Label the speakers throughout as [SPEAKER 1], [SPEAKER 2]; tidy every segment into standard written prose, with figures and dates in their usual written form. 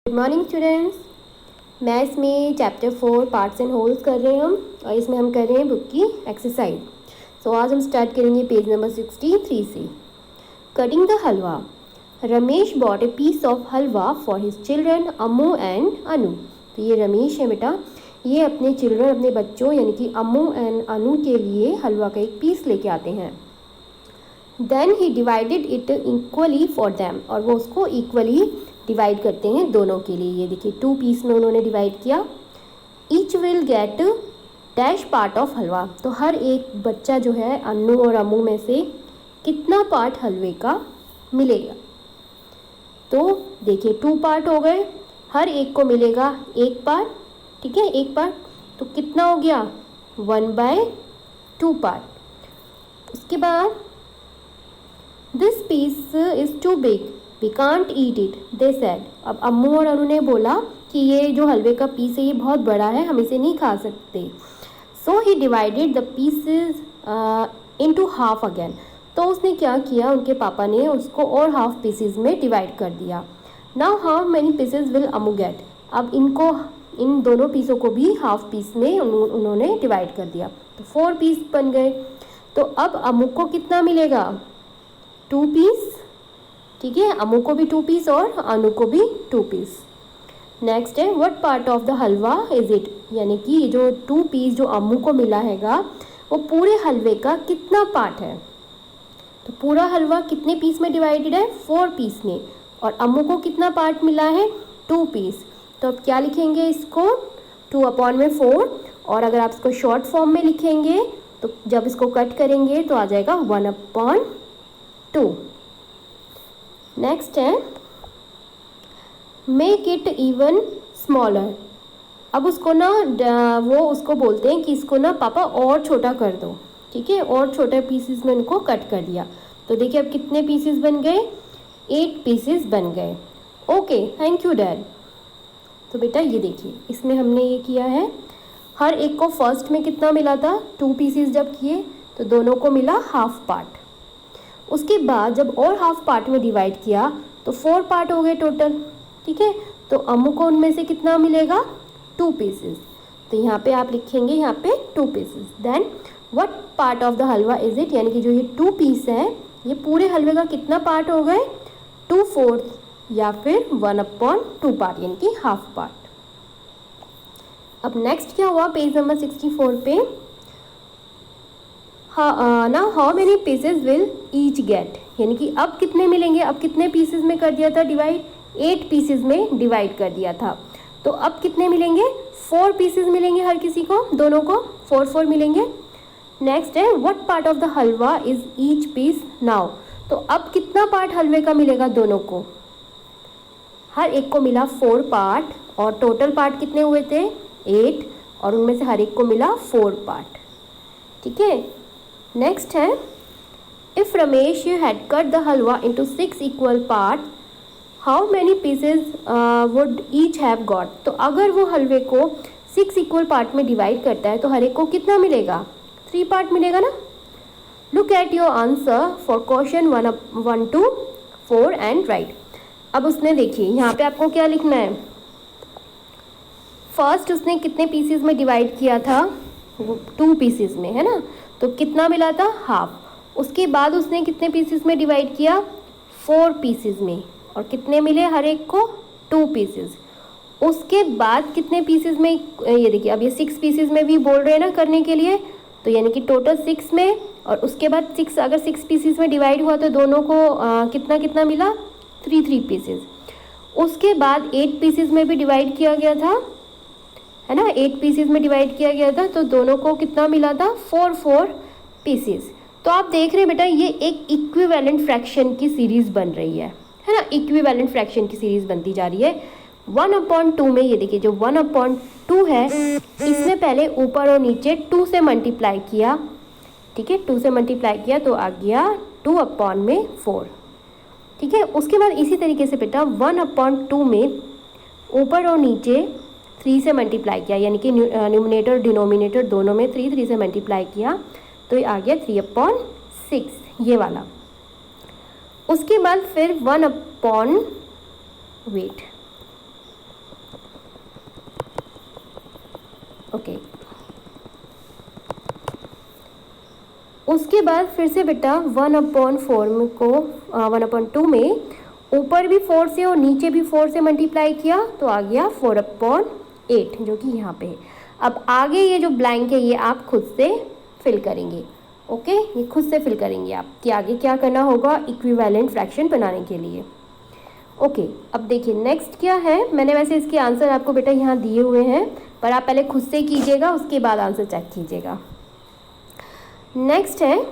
[SPEAKER 1] Good morning students. Maths में chapter 4 parts and holes कर रहे हैं हम, और इसमें हम कर रहे हैं बुक की एक्सरसाइज। सो आज हम स्टार्ट करेंगे पेज नंबर 63 से। Cutting the halwa. Ramesh bought a piece of halwa for his children Ammu and Anu. तो ये रमेश है बेटा, ये अपने चिल्ड्रन, अपने बच्चों यानी कि अम्मू एंड अनु के लिए हलवा का एक पीस लेके आते हैं। Then he divided it equally for them, और वो उसको इक्वली डिवाइड करते हैं दोनों के लिए। ये देखिए 2 पीस में उन्होंने डिवाइड किया। Each will get dash part of halwa. तो हर एक बच्चा जो है अन्नू और अम्मू में से कितना पार्ट हलवे का मिलेगा। तो देखिए 2 पार्ट हो गए, हर एक को मिलेगा 1 पार्ट। ठीक है, 1 पार्ट तो कितना हो गया 1/2 पार्ट। उसके बाद this piece is too big we can't eat it they said. अब अम्मू और अनु ने बोला कि ये जो हलवे का पीस है ये बहुत बड़ा है, हम इसे नहीं खा सकते। So he divided the pieces into half again. तो उसने क्या किया, उनके पापा ने उसको और हाफ पीसेस में डिवाइड कर दिया। Now how many pieces will Ammu get. अब इनको, इन दोनों पीसों को भी हाफ पीस में उन्होंने डिवाइड कर दिया, तो 4 पीस बन गए। तो अब अम्मू को कितना मिलेगा 2 पीस। ठीक है, अम्मू को भी 2 पीस और अनु को भी 2 पीस। नेक्स्ट है what part of the halwa is it, यानी कि ये जो 2 पीस जो अम्मू को मिला हैगा वो पूरे हलवे का कितना पार्ट है। तो पूरा हलवा कितने पीस में डिवाइडेड है 4 पीस में, और अम्मू को कितना पार्ट मिला है 2 पीस। तो अब क्या लिखेंगे इसको 2/4, और अगर आप इसको शॉर्ट फॉर्म में लिखेंगे तो जब इसको कट करेंगे तो आ जाएगा 1/2। नेक्स्ट है मेक इट इवन स्मॉलर। अब उसको ना वो उसको बोलते हैं कि इसको ना पापा और छोटा कर दो। ठीक है, और छोटे पीसेस में इनको कट कर दिया। तो देखिए अब कितने पीसेस बन गए 8 पीसेस बन गए। Okay thank you dad. तो बेटा ये देखिए इसमें हमने ये किया है, हर एक को फर्स्ट में कितना मिला था 2 पीसेस जब किए तो दोनों को मिला हाफ पार्ट। उसके बाद जब और हाफ पार्ट में डिवाइड किया तो 4 पार्ट हो गए टोटल। ठीक है, तो अम्मू को उनमें से कितना मिलेगा 2 पीसेस। तो यहाँ पे आप लिखेंगे यहाँ पे 2 pieces. Then what part of the halwa is it, यानी कि जो ये 2 पीस है ये पूरे हलवे का कितना पार्ट हो गए 2/4 या फिर 1/2 पार्ट, यानी कि हाफ पार्ट। अब नेक्स्ट क्या हुआ पेज नंबर 64 पे, now how many pieces will each get, यानी कि अब कितने मिलेंगे। अब कितने पीसेस में कर दिया था डिवाइड 8 पीसेस में डिवाइड कर दिया था। तो अब कितने मिलेंगे 4 पीसेस मिलेंगे हर किसी को, दोनों को 4 मिलेंगे। नेक्स्ट है what part of the halwa is each piece now. तो अब कितना पार्ट हलवे का मिलेगा दोनों को, हर एक को मिला 4 पार्ट, और टोटल पार्ट कितने हुए थे 8, और उनमें से हर एक को मिला 4 पार्ट। ठीक है, नेक्स्ट है if Ramesh had cut the halwa into 6 equal part how many pieces would each have got. तो अगर वो हलवे को 6 इक्वल पार्ट में डिवाइड करता है तो हर एक को कितना मिलेगा 3 पार्ट मिलेगा ना। Look at your answer for question 1 to 4 and right. अब उसने देखिए यहाँ पे आपको क्या लिखना है, फर्स्ट उसने कितने पीसेस में डिवाइड किया था 2 पीसेस में, है ना, तो कितना मिला था हाफ। उसके बाद उसने कितने पीसेस में डिवाइड किया 4 पीसेस में, और कितने मिले हर एक को 2 पीसेस। उसके बाद कितने पीसेस में, ये देखिए अब ये 6 पीसेस में भी बोल रहे हैं ना करने के लिए, तो यानी कि टोटल 6 में, और उसके बाद 6 अगर 6 पीसेस में डिवाइड हुआ तो दोनों को कितना कितना मिला 3 पीसेस। उसके बाद 8 पीसेस में भी डिवाइड किया गया था, है ना, 8 पीसेस में डिवाइड किया गया था, तो दोनों को कितना मिला था 4 पीसेस। तो आप देख रहे हैं बेटा ये एक इक्विवेलेंट फ्रैक्शन की सीरीज़ बन रही है ना, इक्विवेलेंट फ्रैक्शन की सीरीज़ बनती जा रही है। 1/2 में ये देखिए जो 1/2 है इसमें पहले ऊपर और नीचे 2 से मल्टीप्लाई किया। ठीक है, 2 से मल्टीप्लाई किया तो आ गया 2/4। ठीक है, उसके बाद इसी तरीके से बेटा 1/2 में ऊपर और नीचे 3 से मल्टीप्लाई किया, यानी कि न्यूमरेटर डिनोमिनेटर दोनों में 3 से मल्टीप्लाई किया तो ये आ गया 3/6 ये वाला। उसके बाद फिर 1/, वेट ओके, उसके बाद फिर से बेटा 1/4 को 1/2 में ऊपर भी 4 से और नीचे भी 4 से मल्टीप्लाई किया तो आ गया 4/8 जो कि यहाँ पे है। अब आगे ये जो ब्लैंक है ये आप खुद से फिल करेंगे। ओके, ये खुद से फिल करेंगे आप कि आगे क्या करना होगा इक्विवेलेंट फ्रैक्शन बनाने के लिए। ओके, अब देखिए नेक्स्ट क्या है। मैंने वैसे इसके आंसर आपको बेटा यहाँ दिए हुए हैं, पर आप पहले खुद से कीजिएगा, उसके बाद आंसर चेक कीजिएगा। नेक्स्ट है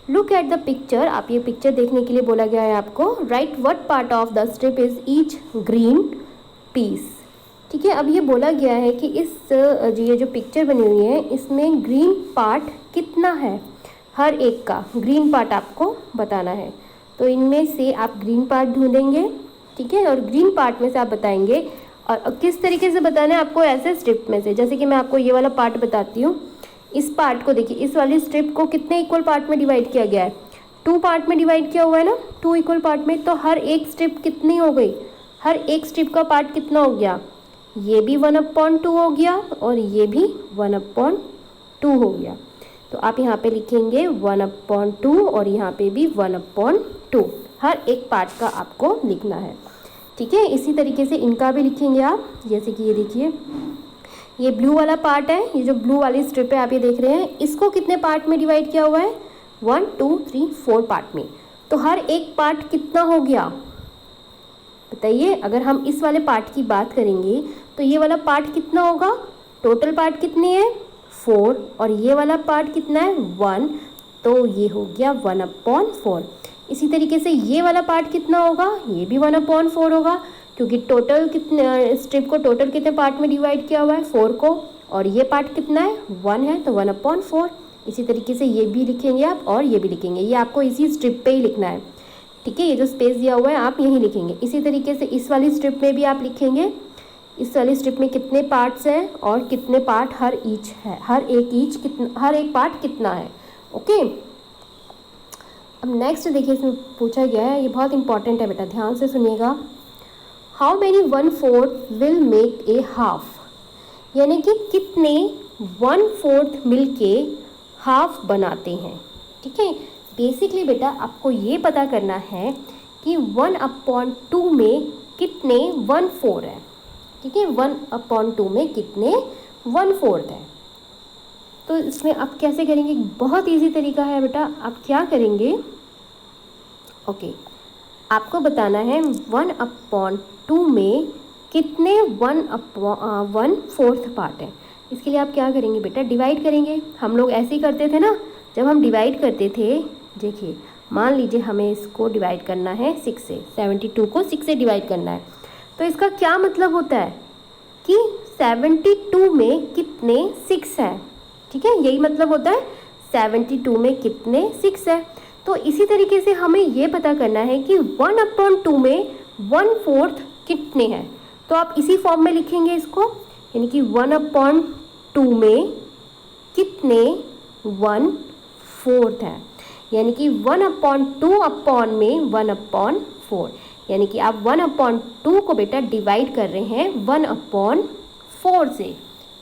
[SPEAKER 1] लुक एट द पिक्चर। आप ये पिक्चर देखने के लिए बोला गया है आपको। Right what part of the strip is each green peas. ठीक है, अब ये बोला गया है कि ये जो पिक्चर बनी हुई है इसमें ग्रीन पार्ट कितना है, हर एक का ग्रीन पार्ट आपको बताना है। तो इनमें से आप ग्रीन पार्ट ढूंढेंगे, ठीक है, और ग्रीन पार्ट में से आप बताएंगे। और किस तरीके से बताना है आपको, ऐसे स्ट्रिप में से। जैसे कि मैं आपको ये वाला पार्ट बताती हूँ। इस पार्ट को देखिए, इस वाली स्ट्रिप को कितने इक्वल पार्ट में डिवाइड किया गया है, 2 पार्ट में डिवाइड किया हुआ है ना, 2 इक्वल पार्ट में। तो हर एक स्ट्रिप कितनी हो गई, हर एक स्ट्रिप का पार्ट कितना हो गया, ये भी 1/2 हो गया और ये भी 1/2 हो गया। तो आप यहाँ पे लिखेंगे 1/2 और यहाँ पे भी 1/2, हर एक पार्ट का आपको लिखना है। ठीक है, इसी तरीके से इनका भी लिखेंगे आप। जैसे कि ये देखिए, ये ब्लू वाला पार्ट है, ये जो ब्लू वाली स्ट्रिप है आप ये देख रहे हैं, इसको कितने पार्ट में डिवाइड किया हुआ है, 1 2 3 4 पार्ट में। तो हर एक पार्ट कितना हो गया बताइए। अगर हम इस वाले पार्ट की बात करेंगे तो ये वाला पार्ट कितना होगा, टोटल पार्ट कितने हैं 4 और ये वाला पार्ट कितना है 1, तो ये हो गया 1/4। इसी तरीके से ये वाला पार्ट कितना होगा, ये भी 1/4 होगा, क्योंकि टोटल कितने स्ट्रिप को टोटल कितने पार्ट में डिवाइड किया हुआ है 4 को, और ये पार्ट कितना है 1 है, तो 1/4। इसी तरीके से ये भी लिखेंगे आप और ये भी लिखेंगे, ये आपको इसी स्ट्रिप पे ही लिखना है। ठीक है, ये जो स्पेस दिया हुआ है आप यहीं लिखेंगे। इसी तरीके से इस वाली स्ट्रिप में भी आप लिखेंगे, इस वाली स्ट्रिप में कितने पार्ट्स हैं और कितने पार्ट हर ईच है, हर एक पार्ट कितना है। ओके, अब नेक्स्ट देखिए, इसमें पूछा गया है, ये बहुत इंपॉर्टेंट है बेटा, ध्यान से सुनिएगा। How many 1/4 will make a half, यानी कि कितने 1/4 मिल के हाफ बनाते हैं। ठीक है, बेसिकली बेटा आपको ये पता करना है कि 1/2 में कितने 1/4 है। ठीक है, 1/2 में कितने 1/4 है। तो इसमें आप कैसे करेंगे, बहुत इजी तरीका है बेटा। आप क्या करेंगे, ओके, आपको बताना है 1/2 में कितने 1/4 पार्ट है। इसके लिए आप क्या करेंगे बेटा, डिवाइड करेंगे। हम लोग ऐसे ही करते थे ना, जब हम डिवाइड करते थे। देखिए, मान लीजिए हमें इसको डिवाइड करना है 6 से, 72 को 6 से डिवाइड करना है। तो इसका क्या मतलब होता है कि 72 में कितने 6 है। ठीक है, यही मतलब होता है 72 में कितने 6 है। तो इसी तरीके से हमें ये पता करना है कि 1/2 में 1/4 कितने हैं। तो आप इसी फॉर्म में लिखेंगे इसको, यानी कि 1/2 में कितने 1/4 है, यानी कि 1/2 अपॉन में 1/4, यानी कि आप 1/2 को बेटा डिवाइड कर रहे हैं 1/4 से।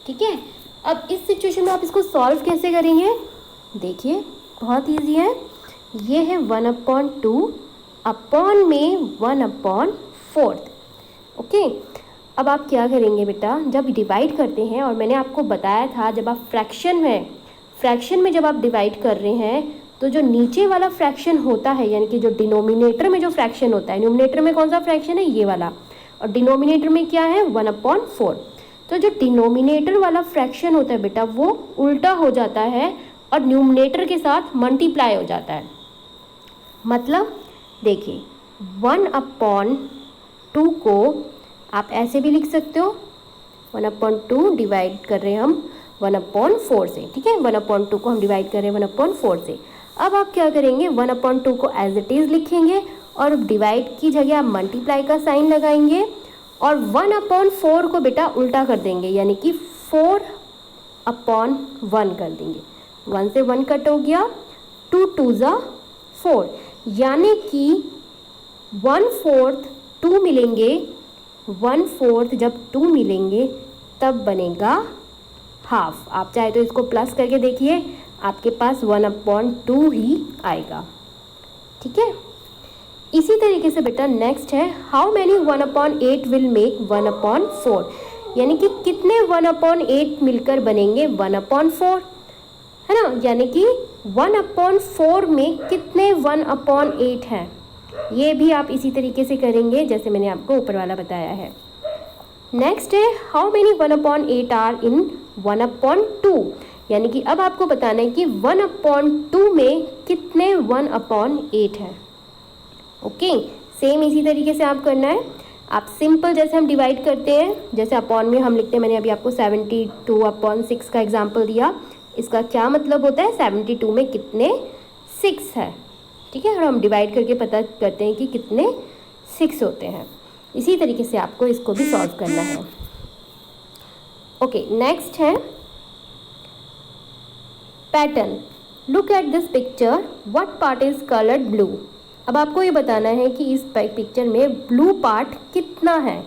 [SPEAKER 1] ठीक है, अब इस सिचुएशन में आप इसको सॉल्व कैसे करेंगे, देखिए बहुत इजी है। ये है 1/2 अपॉन में 1/4। ओके, अब आप क्या करेंगे बेटा, जब डिवाइड करते हैं, और मैंने आपको बताया था जब आप फ्रैक्शन में जब आप डिवाइड कर रहे हैं तो जो नीचे वाला फ्रैक्शन होता है, यानी कि जो डिनोमिनेटर में जो फ्रैक्शन होता है, न्यूमरेटर में कौन सा फ्रैक्शन है, ये वाला, और डिनोमिनेटर में क्या है 1/4। तो जो डिनोमिनेटर वाला फ्रैक्शन होता है बेटा वो उल्टा हो जाता है और न्यूमरेटर के साथ मल्टीप्लाई हो जाता है। मतलब देखिए 1/2 को आप ऐसे भी लिख सकते हो, 1/2 डिवाइड कर रहे हैं हम 1/4 से। ठीक है, 1/2 को हम डिवाइड कर रहे हैं 1/4 से। अब आप क्या करेंगे, 1/2 को एज इट इज़ लिखेंगे और डिवाइड की जगह आप मल्टीप्लाई का साइन लगाएंगे और 1/4 को बेटा उल्टा कर देंगे, यानी कि 4/1 कर देंगे। 1 से 1 कट हो गया, 2 2 ज़ा 4, यानी कि 1/4 2 मिलेंगे, 1/4 जब 2 मिलेंगे तब बनेगा हाफ। आप चाहे तो इसको प्लस करके देखिए, आपके पास 1/2 ही आएगा। ठीक है, इसी तरीके से बेटा नेक्स्ट है, हाउ मैनी 1/8 विल मेक 1/4, यानी कि कितने 1/8 मिलकर बनेंगे 1/4, है ना। यानी कि 1/4 में कितने 1/8 हैं, ये भी आप इसी तरीके से करेंगे जैसे मैंने आपको ऊपर वाला बताया है। नेक्स्ट है, हाउ मेनी 1/8 आर इन 1/2, यानी कि अब आपको बताना है कि 1/2 में कितने 1/8 हैं। ओके, सेम इसी तरीके से आप करना है। आप सिंपल जैसे हम डिवाइड करते हैं, जैसे अपॉन में हम लिखते हैं, मैंने अभी आपको 72/6 का एग्जांपल दिया। इसका क्या मतलब होता है, 72 में कितने 6 है। ठीक है, और हम डिवाइड करके पता करते हैं कि कितने 6 होते हैं। इसी तरीके से आपको इसको भी सॉल्व करना है। ओके, नेक्स्ट है pattern. Look at this picture, what part is coloured blue. अब आपको ये बताना है कि इस पिक्चर में ब्लू पार्ट कितना है।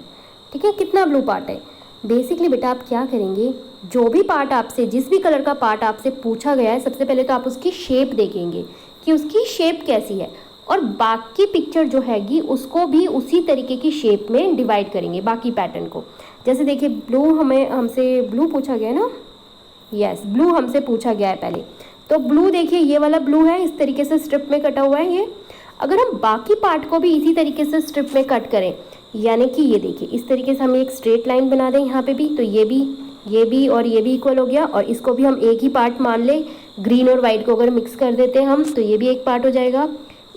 [SPEAKER 1] ठीक है, कितना ब्लू पार्ट है। बेसिकली बेटा आप क्या करेंगे, जो भी पार्ट आपसे, जिस भी कलर का पार्ट आपसे पूछा गया है, सबसे पहले तो आप उसकी शेप देखेंगे कि उसकी शेप कैसी है, और बाकी पिक्चर जो हैगी उसको भी उसी तरीके की शेप में डिवाइड करेंगे बाकी पैटर्न को। जैसे देखिए ब्लू हमसे ब्लू पूछा गया है ना, यस ब्लू हमसे पूछा गया है पहले, तो ब्लू देखिए ये वाला ब्लू है, इस तरीके से स्ट्रिप में कटा हुआ है ये। अगर हम बाकी पार्ट को भी इसी तरीके से स्ट्रिप में कट करें, यानी कि ये देखिए इस तरीके से हम एक स्ट्रेट लाइन बना दें यहाँ पे भी, तो ये भी और ये भी इक्वल हो गया, और इसको भी हम एक ही पार्ट मान ले। ग्रीन और वाइट को अगर मिक्स कर देते हैं हम, तो ये भी एक पार्ट हो जाएगा।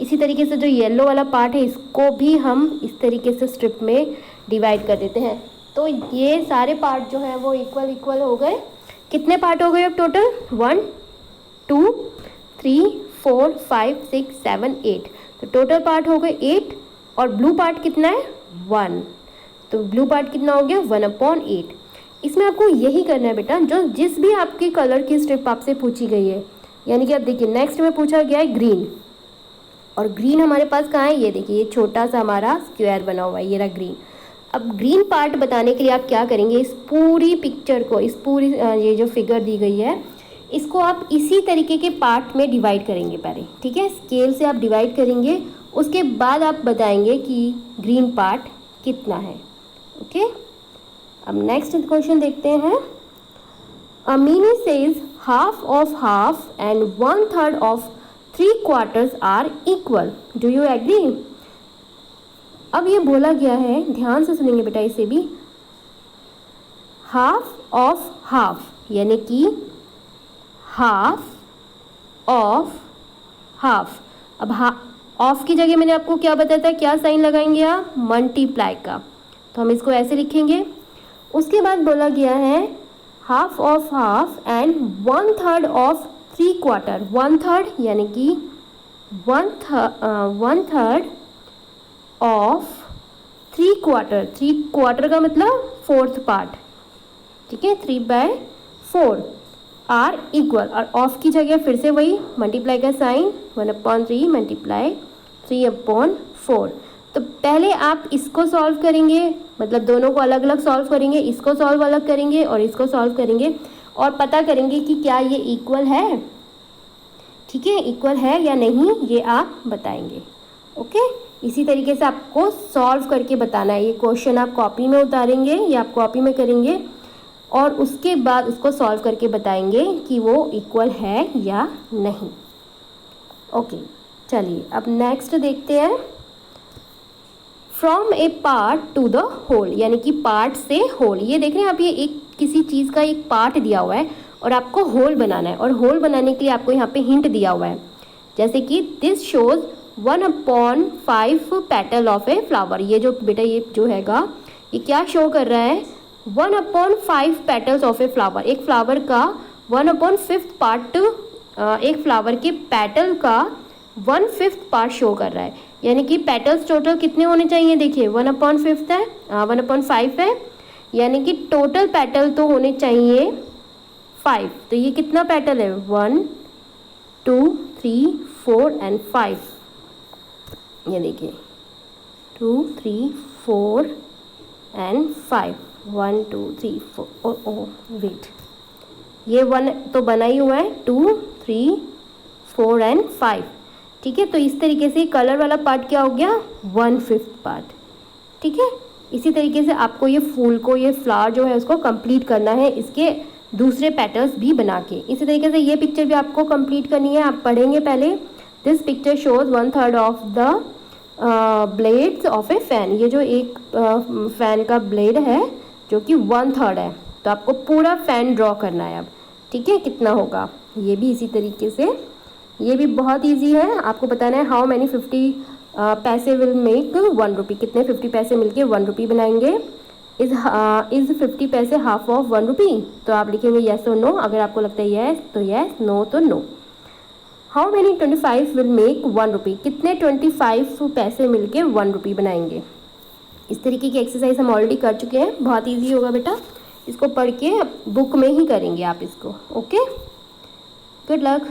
[SPEAKER 1] इसी तरीके से जो येलो वाला पार्ट है, इसको भी हम इस तरीके से स्ट्रिप में डिवाइड कर देते हैं, तो ये सारे पार्ट जो हैं वो इक्वल हो गए। कितने पार्ट हो गए अब टोटल, 1 2 3 4 5 6 7 8, तो टोटल पार्ट हो गए 8, और ब्लू पार्ट कितना है 1, तो ब्लू पार्ट कितना हो गया 1/8। इसमें आपको यही करना है बेटा, जो जिस भी आपकी कलर की स्ट्रिप आपसे पूछी गई है, यानी कि अब देखिए नेक्स्ट में पूछा गया है ग्रीन, और ग्रीन हमारे पास कहाँ है, ये देखिए ये छोटा सा हमारा स्क्वायर बना हुआ है, ये रहा ग्रीन। अब ग्रीन पार्ट बताने के लिए आप क्या करेंगे, इस पूरी पिक्चर को, इस पूरी ये जो फिगर दी गई है, इसको आप इसी तरीके के पार्ट में डिवाइड करेंगे पहले। ठीक है, स्केल से आप डिवाइड करेंगे, उसके बाद आप बताएंगे कि ग्रीन पार्ट कितना है। ओके, अब नेक्स्ट क्वेश्चन देखते हैं। Amini says half of half and 1/3 of 3/4 are equal, do you agree. अब ये बोला गया है, ध्यान से सुनेंगे बेटा इसे भी, हाफ ऑफ हाफ, यानी कि हाफ ऑफ हाफ। अब ऑफ की जगह मैंने आपको क्या बताया था, क्या साइन लगाएंगे आप, मल्टीप्लाई का, तो हम इसको ऐसे लिखेंगे। उसके बाद बोला गया है half of half and 1/3 of 3/4, 1/3 यानी कि 1/3 ऑफ 3/4, 3/4 का मतलब 4th पार्ट। ठीक है, 3/4 आर इक्वल, और ऑफ की जगह फिर से वही मल्टीप्लाई का साइन, 1/3 मल्टीप्लाई 3/4। तो पहले आप इसको सॉल्व करेंगे, मतलब दोनों को अलग अलग सॉल्व करेंगे, इसको सॉल्व अलग करेंगे और इसको सॉल्व करेंगे, और पता करेंगे कि क्या ये इक्वल है। ठीक है, इक्वल है या नहीं ये आप बताएंगे। ओके, इसी तरीके से आपको सॉल्व करके बताना है। ये क्वेश्चन आप कॉपी में उतारेंगे या आप कॉपी में करेंगे, और उसके बाद उसको सॉल्व करके बताएंगे कि वो इक्वल है या नहीं। ओके, चलिए अब नेक्स्ट देखते हैं। From a part to the whole, यानी कि पार्ट से होल। ये देख रहे हैं आप, ये एक किसी चीज़ का एक पार्ट दिया हुआ है और आपको होल बनाना है, और होल बनाने के लिए आपको यहाँ पे हिंट दिया हुआ है, जैसे कि this shows 1/5 petal of a flower. ये जो बेटा ये जो हैगा, ये क्या शो कर रहा है, 1/5 पेटल्स ऑफ ए फ्लावर। एक फ्लावर का 1/5 पार्ट, एक फ्लावर के पेटल का 1/5 पार्ट शो कर रहा है, यानी कि पेटल्स टोटल कितने होने चाहिए, देखिए 1/5 है, 1/5 है, यानी कि टोटल पेटल तो होने चाहिए 5। तो ये कितना पेटल है, 1 2 3 4 एंड 5। ये देखिए 2 3 4 एंड 5, 1 2 3 4 ओ वेट, ये 1 तो बना ही हुआ है, 2 3 4 एंड 5, ठीक है। तो इस तरीके से कलर वाला पार्ट क्या हो गया, 1/5 पार्ट, ठीक है। इसी तरीके से आपको ये फूल को, ये फ्लावर जो है उसको कंप्लीट करना है इसके दूसरे पैटर्न्स भी बना के। इसी तरीके से ये पिक्चर भी आपको कंप्लीट करनी है, आप पढ़ेंगे पहले। This picture shows 1/3 of the blades of A fan, ये जो एक फैन का ब्लेड है जो कि 1/3 है, तो आपको पूरा फैन ड्रॉ करना है अब, ठीक है। कितना होगा ये भी इसी तरीके से, ये भी बहुत इजी है। आपको बताना है हाउ मैनी 50 पैसे विल मेक 1 रुपी, कितने 50 पैसे मिलके 1 रुपी बनाएंगे। इज़ 50 पैसे हाफ ऑफ 1 रुपी, तो आप लिखेंगे येस और नो। अगर आपको लगता है येस तो येस, नो तो नो। How many 25 will make 1 rupee, कितने 25 पैसे मिलके 1 रुपी बनाएंगे। इस तरीके की एक्सरसाइज हम ऑलरेडी कर चुके हैं, बहुत ईजी होगा बेटा, इसको पढ़ के बुक में ही करेंगे आप इसको। Okay, good luck.